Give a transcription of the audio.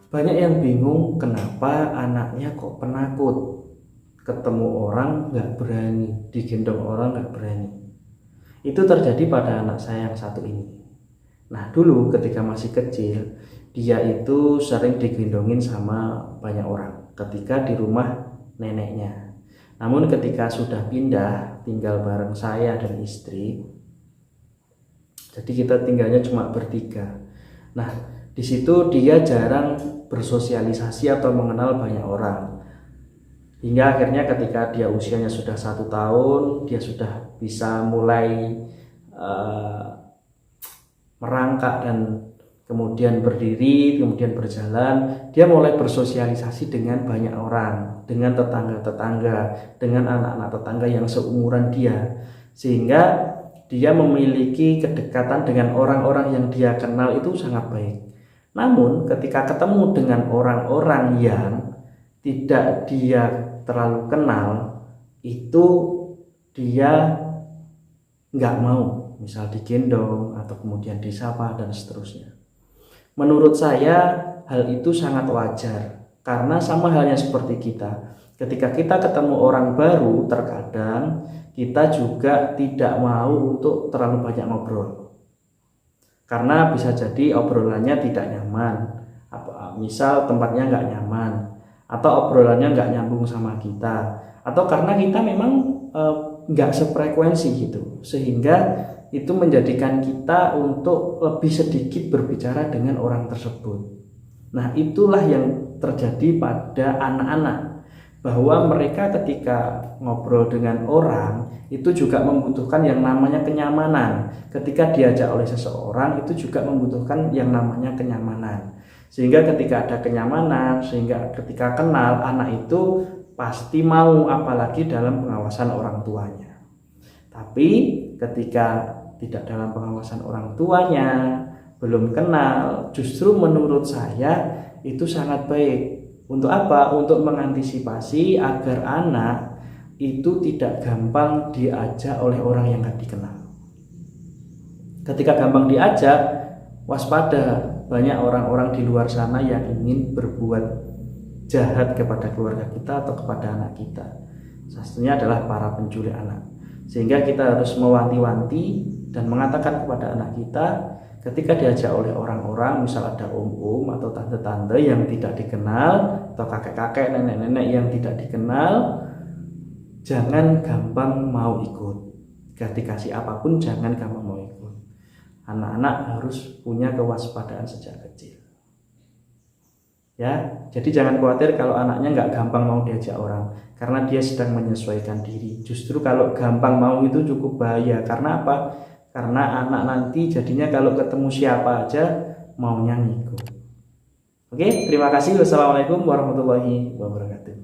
Banyak yang bingung kenapa anaknya kok penakut, ketemu orang nggak berani, digendong orang nggak berani. Itu terjadi pada anak saya yang satu ini. Nah, dulu ketika masih kecil, dia itu sering digendongin sama banyak orang ketika di rumah neneknya. Namun ketika sudah pindah tinggal bareng saya dan istri, jadi kita tinggalnya cuma bertiga. Nah, di situ dia jarang bersosialisasi atau mengenal banyak orang. Hingga akhirnya ketika dia usianya sudah 1 tahun, dia sudah bisa mulai merangkak dan kemudian berdiri, kemudian berjalan. Dia mulai bersosialisasi dengan banyak orang, dengan tetangga-tetangga, dengan anak-anak tetangga yang seumuran dia, sehingga dia memiliki kedekatan dengan orang-orang yang dia kenal itu sangat baik. Namun ketika ketemu dengan orang-orang yang tidak dia terlalu kenal, itu dia nggak mau, misal digendong atau kemudian disapa dan seterusnya. Menurut saya hal itu sangat wajar, karena sama halnya seperti kita. Ketika kita ketemu orang baru, terkadang kita juga tidak mau untuk terlalu banyak ngobrol, karena bisa jadi obrolannya tidak nyaman, misal tempatnya nggak nyaman, atau obrolannya nggak nyambung sama kita, atau karena kita memang nggak sefrekuensi gitu, sehingga itu menjadikan kita untuk lebih sedikit berbicara dengan orang tersebut. Nah, itulah yang terjadi pada anak-anak, bahwa mereka ketika ngobrol dengan orang itu juga membutuhkan yang namanya kenyamanan. Ketika diajak oleh seseorang itu juga membutuhkan yang namanya kenyamanan. Sehingga ketika ada kenyamanan, sehingga ketika kenal, anak itu pasti mau, apalagi dalam pengawasan orang tuanya. Tapi ketika tidak dalam pengawasan orang tuanya, belum kenal, justru menurut saya itu sangat baik. Untuk apa? Untuk mengantisipasi agar anak itu tidak gampang diajak oleh orang yang gak dikenal. Ketika gampang diajak, waspada, banyak orang-orang di luar sana yang ingin berbuat jahat kepada keluarga kita atau kepada anak kita. Salah satunya adalah para penculik anak. Sehingga kita harus mewanti-wanti dan mengatakan kepada anak kita, ketika diajak oleh orang-orang, misal ada om-om atau tante-tante yang tidak dikenal, atau kakek-kakek, nenek-nenek yang tidak dikenal, jangan gampang mau ikut. Dikasih apapun jangan gampang mau ikut. Anak-anak harus punya kewaspadaan sejak kecil. Ya, jadi jangan khawatir kalau anaknya nggak gampang mau diajak orang, karena dia sedang menyesuaikan diri. Justru kalau gampang mau itu cukup bahaya. Karena apa? Karena anak nanti jadinya kalau ketemu siapa aja maunya ngikut. Oke, terima kasih. Wassalamualaikum warahmatullahi wabarakatuh.